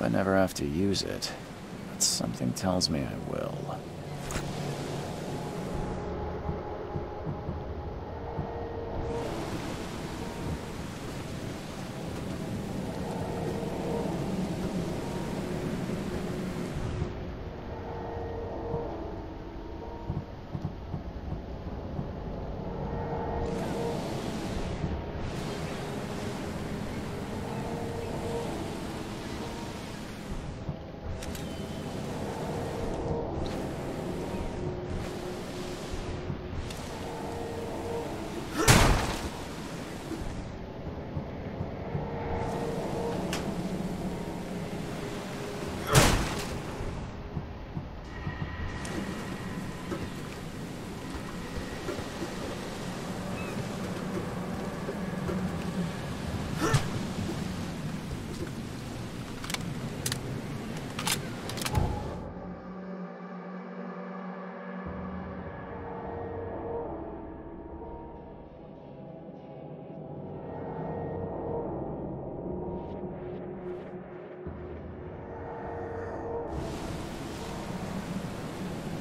I never have to use it, but something tells me I will.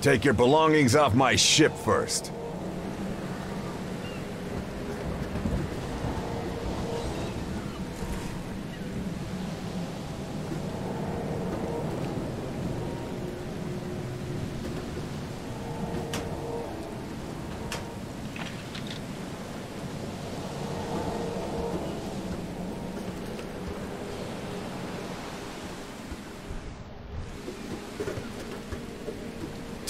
Take your belongings off my ship first.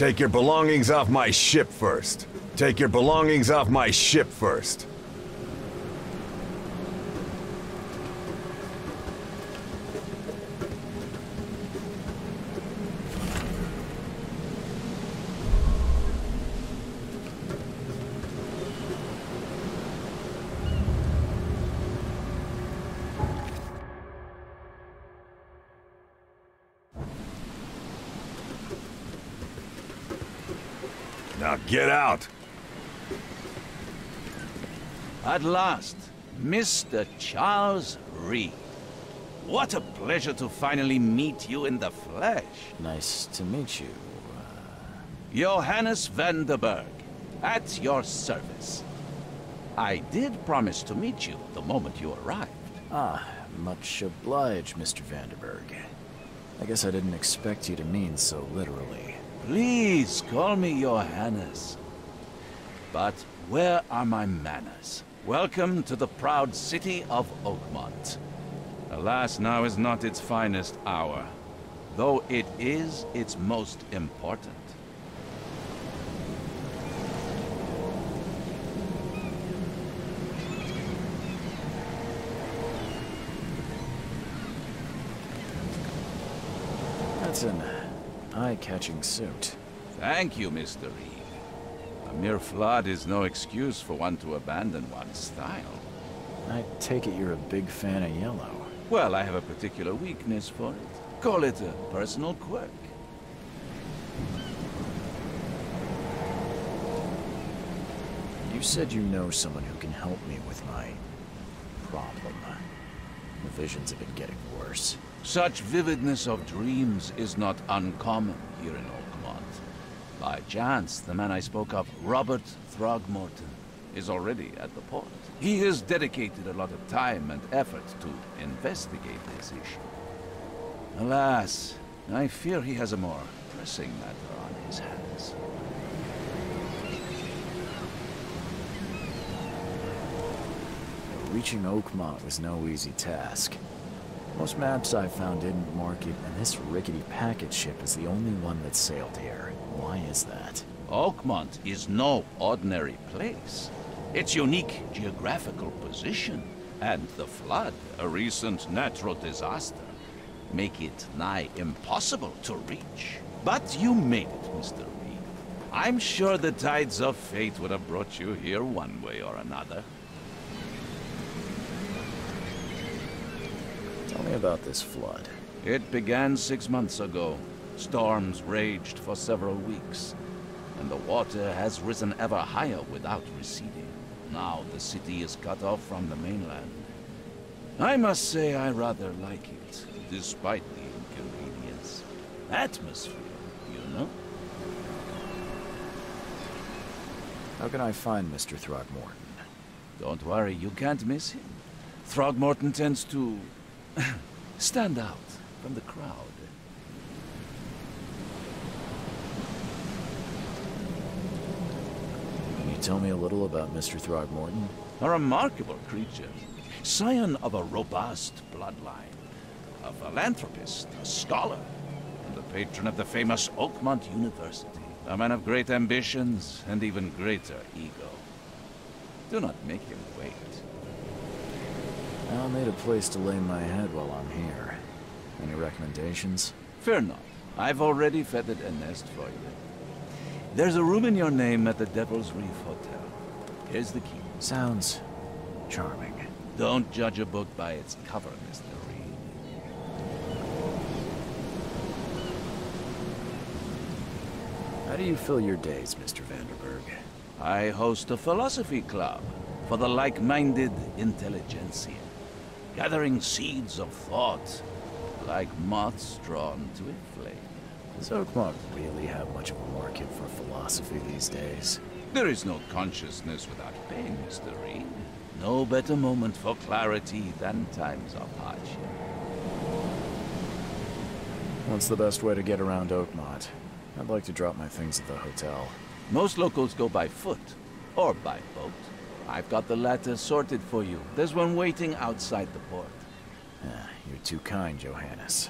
Take your belongings off my ship first. Take your belongings off my ship first. Now get out! At last, Mr. Charles Reed. What a pleasure to finally meet you in the flesh. Nice to meet you. Johannes van der Berg, at your service. I did promise to meet you the moment you arrived. Ah, much obliged, Mr. Vanderberg. I guess I didn't expect you to mean so literally. Please call me Johannes. But where are my manners? Welcome to the proud city of Oakmont. Alas, now is not its finest hour, though it is its most important. That's an eye-catching suit. Thank you, Mr. Reed. A mere flood is no excuse for one to abandon one's style. I take it you're a big fan of yellow. Well, I have a particular weakness for it. Call it a personal quirk. You said you know someone who can help me with my problem. The visions have been getting worse. Such vividness of dreams is not uncommon here in Oakmont. By chance, the man I spoke of, Robert Throgmorton, is already at the port. He has dedicated a lot of time and effort to investigate this issue. Alas, I fear he has a more pressing matter on his hands. Reaching Oakmont was no easy task. Most maps I found didn't mark it, and this rickety packet ship is the only one that sailed here. Why is that? Oakmont is no ordinary place. Its unique geographical position and the flood, a recent natural disaster, make it nigh impossible to reach. But you made it, Mr. Reed. I'm sure the tides of fate would have brought you here one way or another. Tell me about this flood. It began 6 months ago. Storms raged for several weeks, and the water has risen ever higher without receding. Now the city is cut off from the mainland. I must say I rather like it, despite the inconvenience. Atmosphere, you know? How can I find Mr. Throgmorton? Don't worry, you can't miss him. Throgmorton tends to stand out from the crowd. Can you tell me a little about Mr. Throgmorton? A remarkable creature. Scion of a robust bloodline. A philanthropist, a scholar, and the patron of the famous Oakmont University. A man of great ambitions and even greater ego. Do not make him wait. I'll need a place to lay my head while I'm here. Any recommendations? Fear not. I've already feathered a nest for you. There's a room in your name at the Devil's Reef Hotel. Here's the key. Sounds charming. Don't judge a book by its cover, Mr. Reed. How do you fill your days, Mr. Vanderberg? I host a philosophy club for the like-minded intelligentsia, gathering seeds of thought like moths drawn to a flame. Does Oakmont really have much of a market for philosophy these days? There is no consciousness without pain, Mr. Reed. No better moment for clarity than times of hardship. What's the best way to get around Oakmont? I'd like to drop my things at the hotel. Most locals go by foot, or by boat. I've got the latter sorted for you. There's one waiting outside the port. You're too kind, Johannes.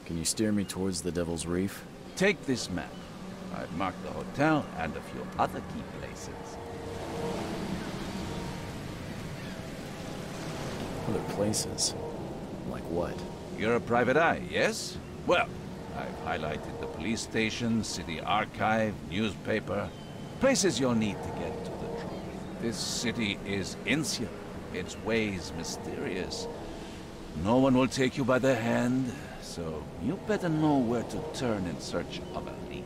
Can you steer me towards the Devil's Reef? Take this map. I've marked the hotel and a few other key places. Other places? Like what? You're a private eye, yes? Well, I've highlighted the police station, city archive, newspaper. Places you'll need to get to the truth. This city is insular, its ways mysterious. No one will take you by the hand, so you better know where to turn in search of a lead.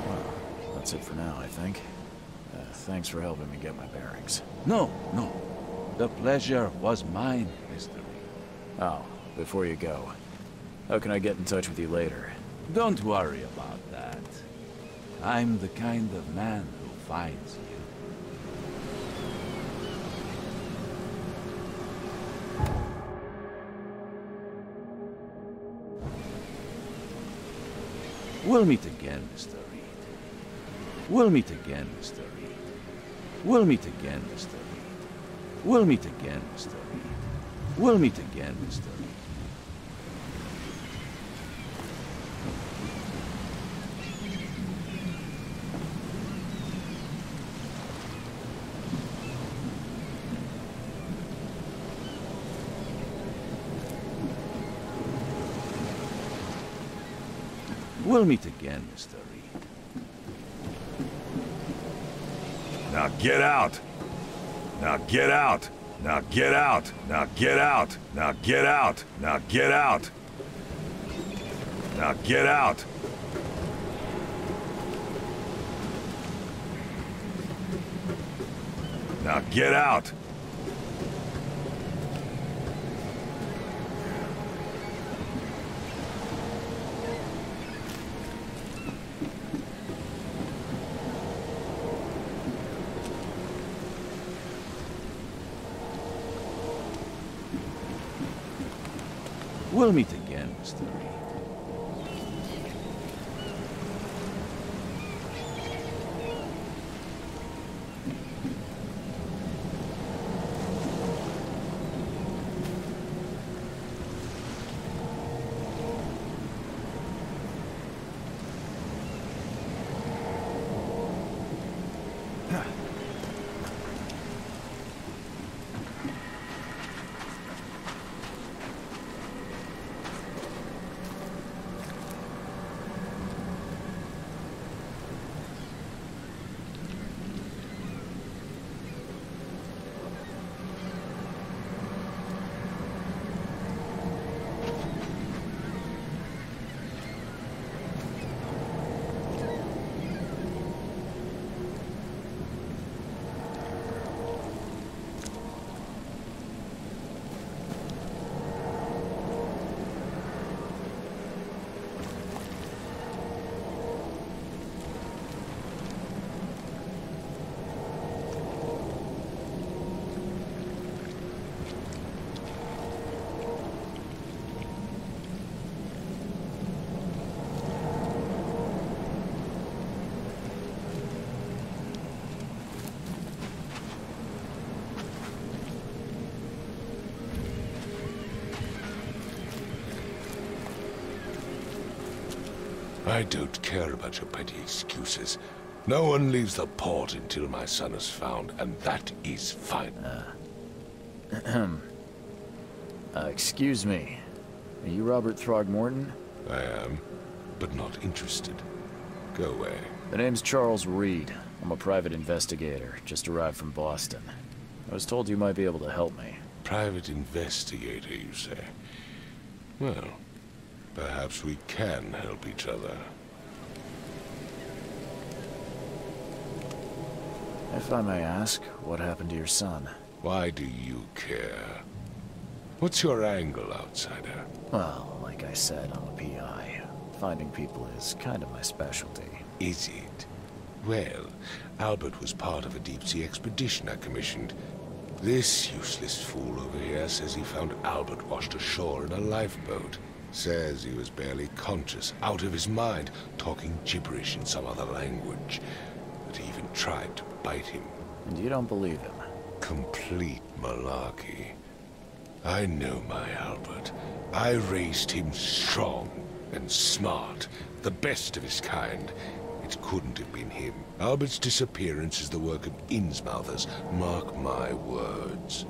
Well, that's it for now, I think. Thanks for helping me get my bearings. No. The pleasure was mine, Mr. Reed. Oh, before you go, how can I get in touch with you later? Don't worry about that. I'm the kind of man who finds you. We'll meet again, Mr. Reed. We'll meet again, Mr. Reed. We'll meet again, Mr. Reed. We'll meet again, Mr. Reed. We'll meet again, Mr. Reed. We'll meet again, Mr. Reed. Now get out! Now get out! Now get out! Now get out! Now get out! Now get out! Now get out! Now get out! We'll meet again, Mr. Reed. I don't care about your petty excuses. No one leaves the port until my son is found, and that is fine. Excuse me. Are you Robert Throgmorton? I am, but not interested. Go away. The name's Charles Reed. I'm a private investigator, just arrived from Boston. I was told you might be able to help me. Private investigator, you say? Well, perhaps we can help each other. If I may ask, what happened to your son? Why do you care? What's your angle, outsider? Well, like I said, I'm a PI. Finding people is kind of my specialty. Is it? Well, Albert was part of a deep-sea expedition I commissioned. This useless fool over here says he found Albert washed ashore in a lifeboat. Says he was barely conscious, out of his mind, talking gibberish in some other language. That he even tried to bite him. And you don't believe him? Complete malarkey. I know my Albert. I raised him strong. And smart. The best of his kind. It couldn't have been him. Albert's disappearance is the work of Innsmouthers. Mark my words.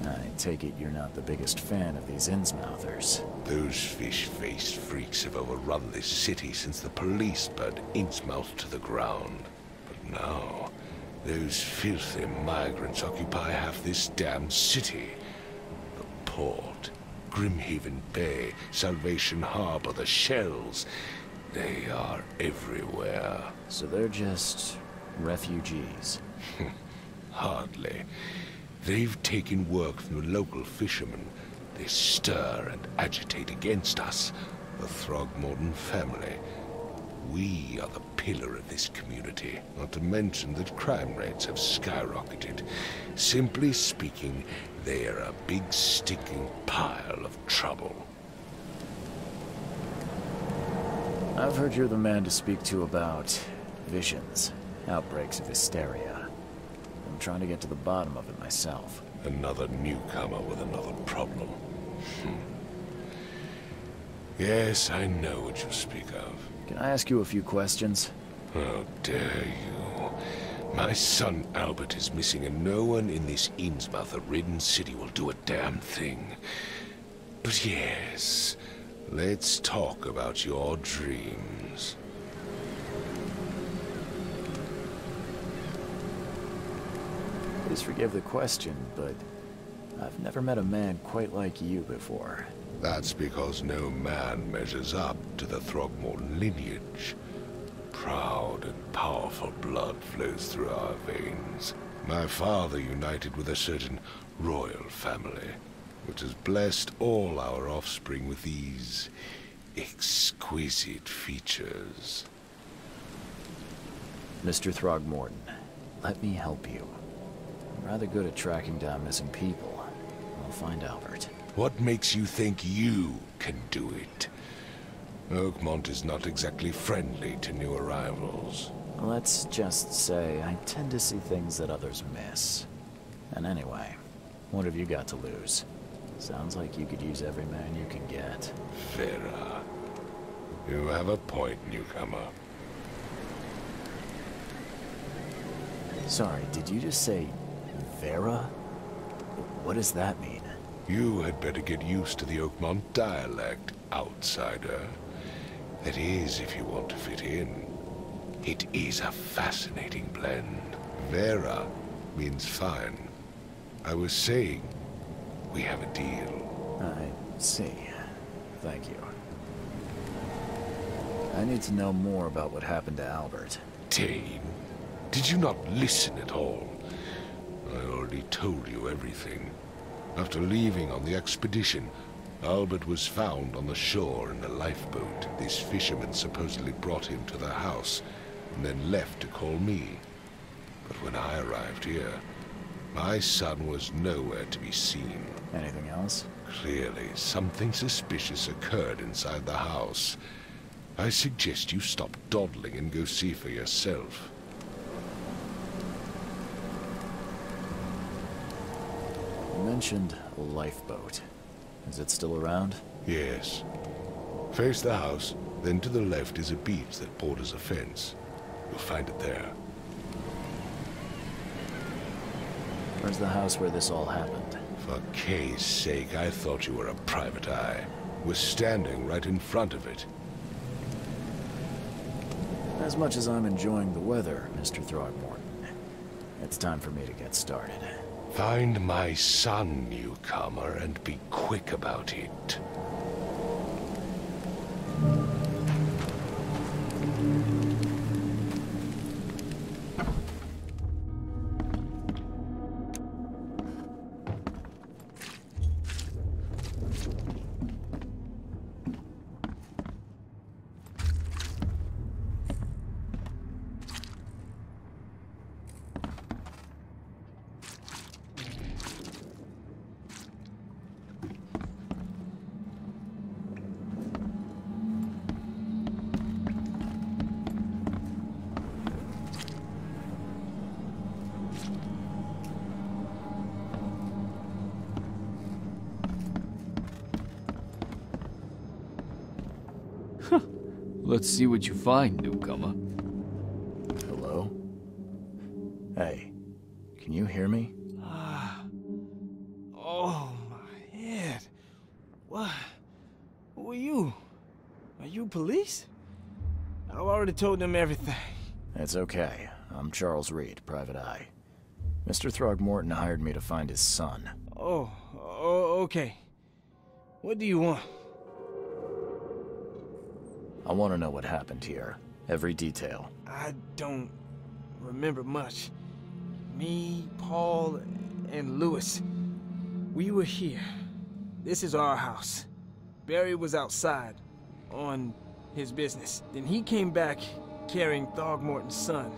I take it you're not the biggest fan of these Innsmouthers. Those fish-faced freaks have overrun this city since the police burned Innsmouth to the ground. But now, those filthy migrants occupy half this damn city. The port, Grimhaven Bay, Salvation Harbor, the shells. They are everywhere. So they're just refugees. Hardly. They've taken work from the local fishermen. They stir and agitate against us, the Throgmorton family. We are the pillar of this community, not to mention that crime rates have skyrocketed. Simply speaking, they are a big sticking pile of trouble. I've heard you're the man to speak to about visions, outbreaks of hysteria. I'm trying to get to the bottom of it myself. Another newcomer with another problem. Yes, I know what you speak of. Can I ask you a few questions? How dare you? My son Albert is missing, and no one in this Innsmouth-ridden city will do a damn thing. But yes, let's talk about your dreams. Please forgive the question, but I've never met a man quite like you before. That's because no man measures up to the Throgmorton lineage. Proud and powerful blood flows through our veins. My father united with a certain royal family, which has blessed all our offspring with these exquisite features. Mr. Throgmorton, let me help you. I'm rather good at tracking down missing people. I'll find Albert. What makes you think you can do it? Oakmont is not exactly friendly to new arrivals. Let's just say I tend to see things that others miss. And anyway, what have you got to lose? Sounds like you could use every man you can get. Vera. You have a point, newcomer. Sorry, did you just say Vera? What does that mean? You had better get used to the Oakmont dialect, outsider. That is, if you want to fit in. It is a fascinating blend. Vera means fine. I was saying, we have a deal. I see. Thank you. I need to know more about what happened to Albert. Dane, did you not listen at all? I already told you everything. After leaving on the expedition, Albert was found on the shore in a lifeboat. This fisherman supposedly brought him to the house, and then left to call me. But when I arrived here, my son was nowhere to be seen. Anything else? Clearly, something suspicious occurred inside the house. I suggest you stop dawdling and go see for yourself. You mentioned a lifeboat. Is it still around? Yes. Face the house, then to the left is a beach that borders a fence. You'll find it there. Where's the house where this all happened? For Kay's sake, I thought you were a private eye. We're standing right in front of it. As much as I'm enjoying the weather, Mr. Throgmorton, it's time for me to get started. Find my son, newcomer, and be quick about it. Let's see what you find, newcomer. Hello? Hey, can you hear me? Oh, my head. What? Who are you? Are you police? I've already told them everything. It's okay. I'm Charles Reed, Private Eye. Mr. Throgmorton hired me to find his son. Oh, okay. What do you want? I want to know what happened here. Every detail. I don't remember much. Me, Paul, and Lewis. We were here. This is our house. Barry was outside, on his business. Then he came back carrying Throgmorton's son.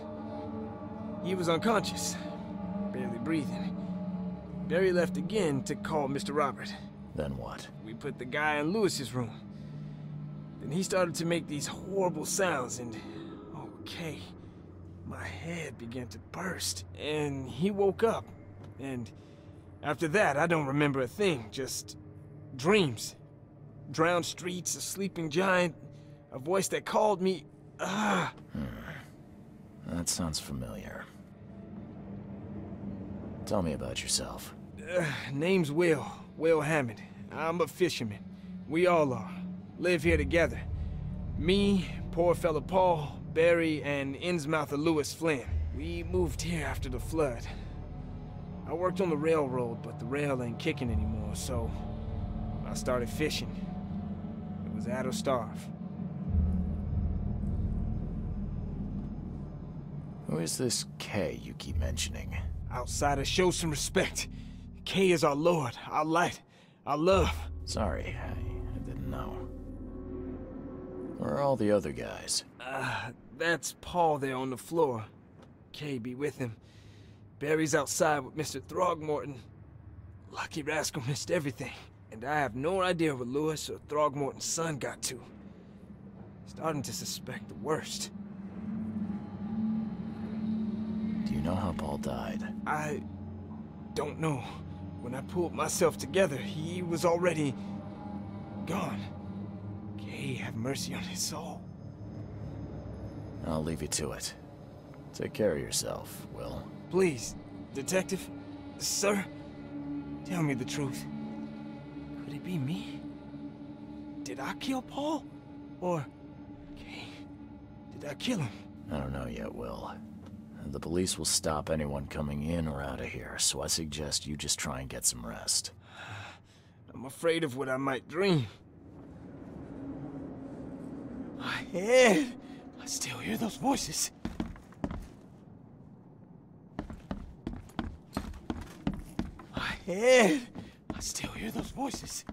He was unconscious, barely breathing. Barry left again to call Mr. Robert. Then what? We put the guy in Lewis's room. Then he started to make these horrible sounds and... okay. My head began to burst, and he woke up. And after that, I don't remember a thing, just dreams. Drowned streets, a sleeping giant, a voice that called me. That sounds familiar. Tell me about yourself. Name's Will Hammond. I'm a fisherman. We all are. Live here together. Me, poor fella Paul, Barry, and Innsmouther Lewis Flynn. We moved here after the flood. I worked on the railroad, but the rail ain't kicking anymore, so I started fishing. It was that or starve. Who is this K you keep mentioning? Outsiders, show some respect. K is our lord, our light, our love. Sorry, I didn't know. Where are all the other guys? That's Paul there on the floor. K be with him. Barry's outside with Mr. Throgmorton. Lucky rascal missed everything. And I have no idea what Lewis or Throgmorton's son got to. Starting to suspect the worst. Do you know how Paul died? I don't know. When I pulled myself together, he was already gone. May have mercy on his soul. I'll leave you to it. Take care of yourself, Will. Please, Detective, sir, tell me the truth. Could it be me? Did I kill Paul? Or, okay, did I kill him? I don't know yet, Will. The police will stop anyone coming in or out of here, so I suggest you just try and get some rest. I'm afraid of what I might dream. My head! I still hear those voices. My head! I still hear those voices.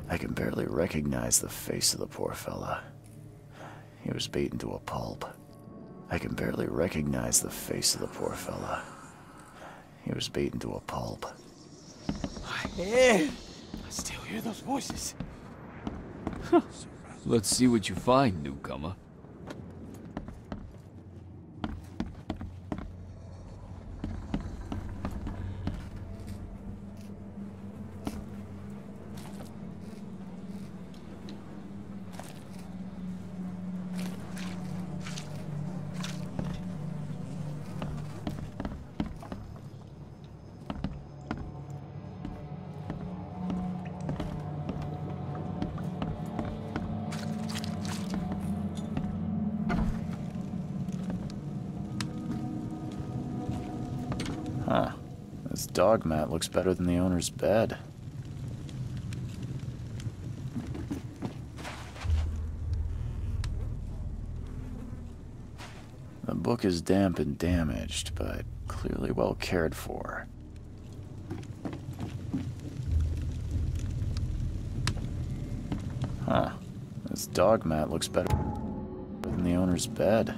I can barely recognize the face of the poor fella. He was beaten to a pulp. I can barely recognize the face of the poor fella. He was beaten to a pulp. My head! I still hear those voices. Let's see what you find, newcomer. Huh. This dog mat looks better than the owner's bed. The book is damp and damaged, but clearly well cared for. Huh. This dog mat looks better than the owner's bed.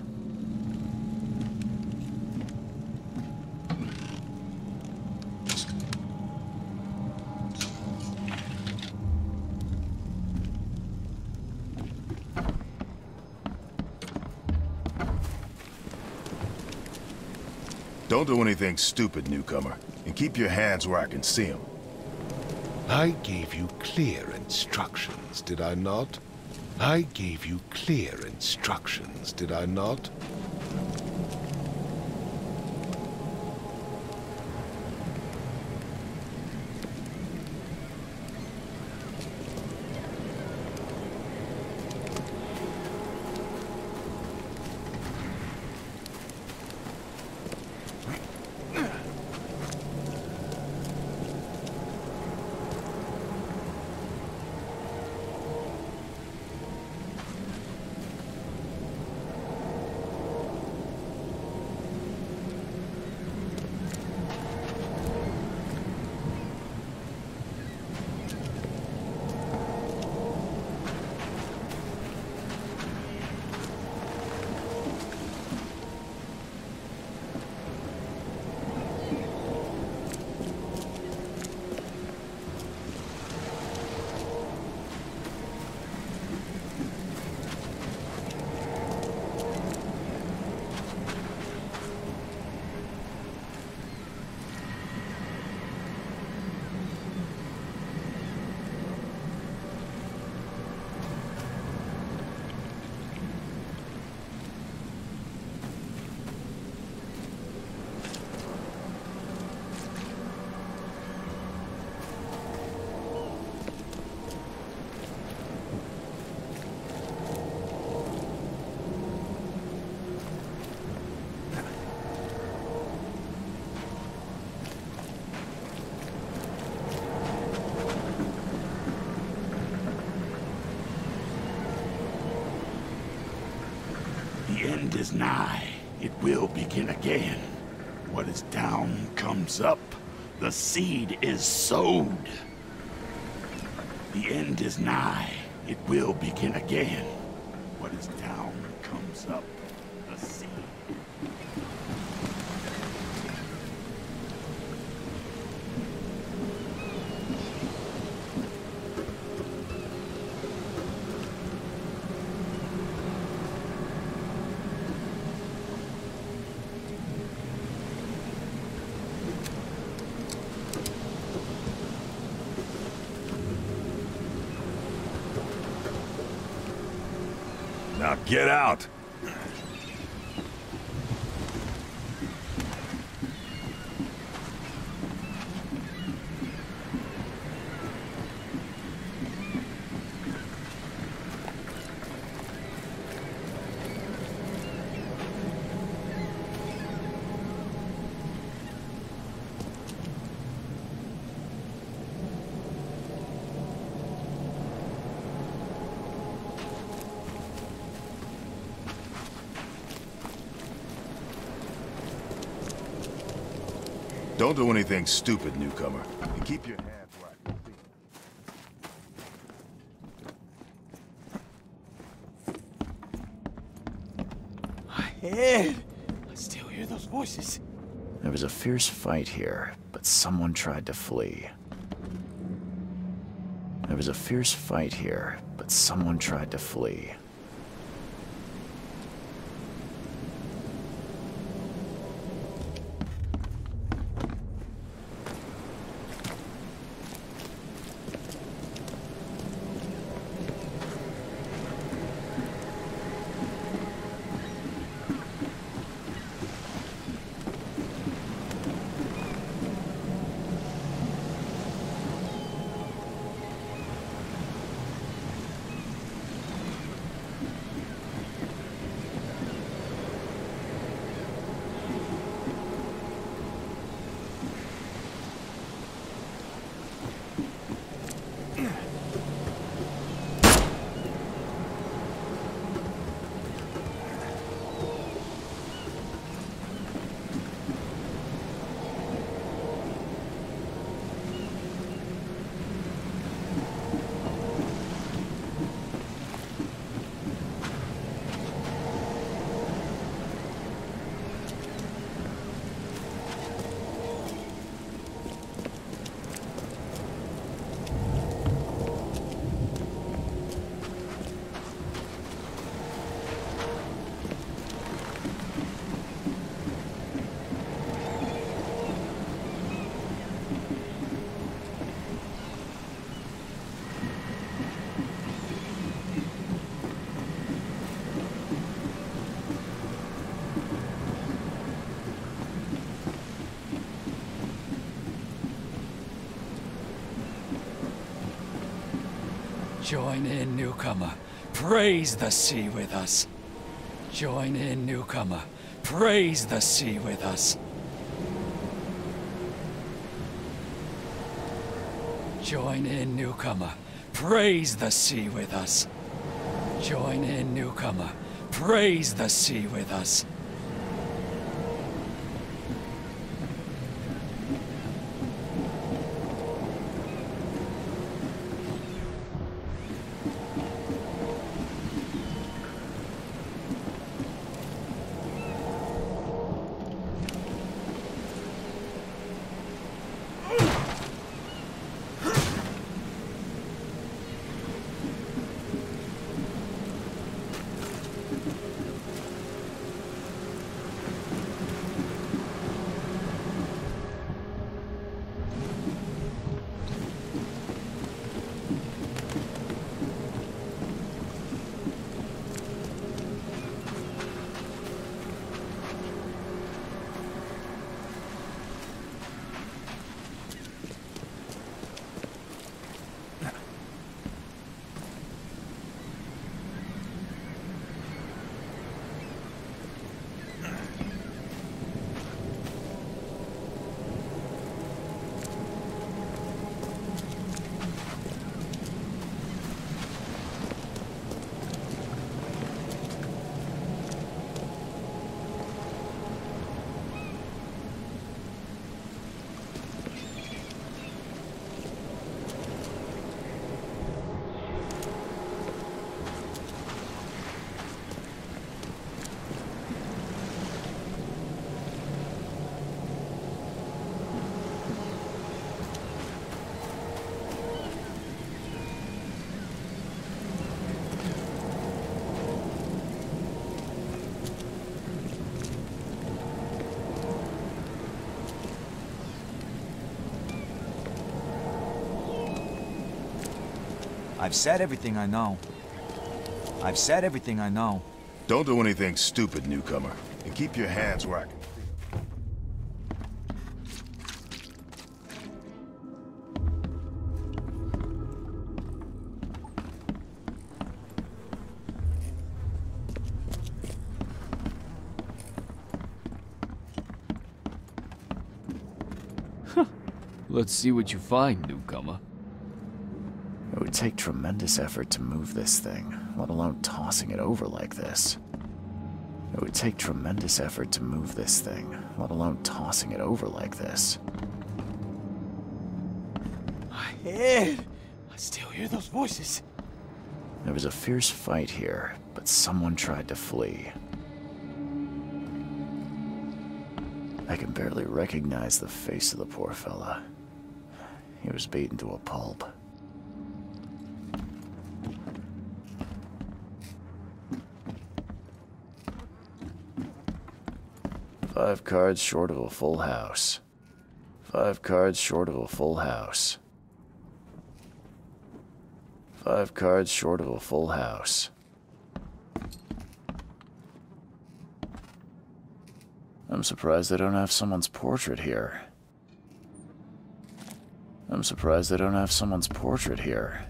Don't do anything stupid, newcomer. And keep your hands where I can see them. I gave you clear instructions, did I not? I gave you clear instructions, did I not? The end is nigh. It will begin again. What is down comes up. The seed is sowed. The end is nigh. It will begin again. What is down comes up. The seed. Now get out! Don't do anything stupid, newcomer. And keep your hands where I can see. My head! I still hear those voices. There was a fierce fight here, but someone tried to flee. There was a fierce fight here, but someone tried to flee. Join in, newcomer. Praise the sea with us. Join in, newcomer. Praise the sea with us. Join in, newcomer. Praise the sea with us. Join in, newcomer. Praise the sea with us. I've said everything I know. I've said everything I know. Don't do anything stupid, newcomer. And keep your hands where I can. Let's see what you find, newcomer. It would take tremendous effort to move this thing, let alone tossing it over like this. It would take tremendous effort to move this thing, let alone tossing it over like this. My head! I still hear those voices. There was a fierce fight here, but someone tried to flee. I can barely recognize the face of the poor fella. He was beaten to a pulp. Five cards short of a full house. 5 cards short of a full house. 5 cards short of a full house. I'm surprised they don't have someone's portrait here. I'm surprised they don't have someone's portrait here.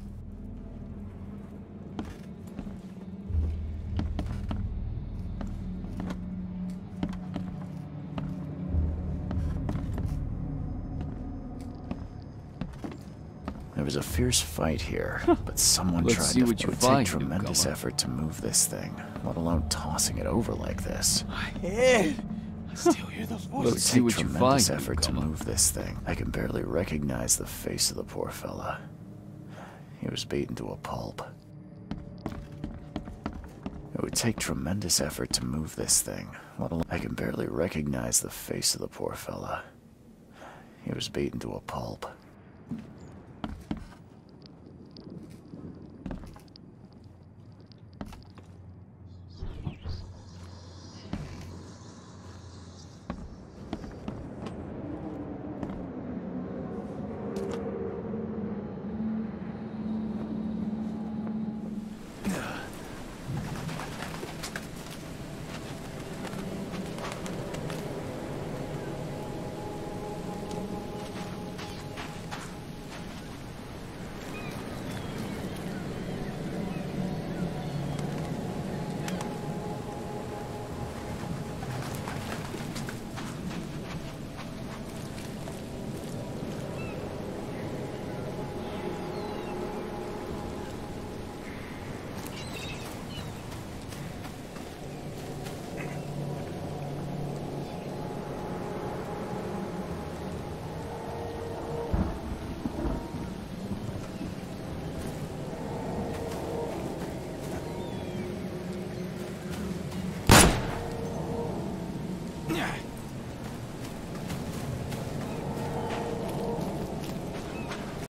There was a fierce fight here, but someone Let's tried see to. what It you would find, take tremendous newcomer. effort to move this thing, let alone tossing it over like this. My head! I still hear those It voices. would see take what you tremendous find, effort to newcomer. move this thing. I can barely recognize the face of the poor fella. He was beaten to a pulp. It would take tremendous effort to move this thing, let alone. I can barely recognize the face of the poor fella. He was beaten to a pulp.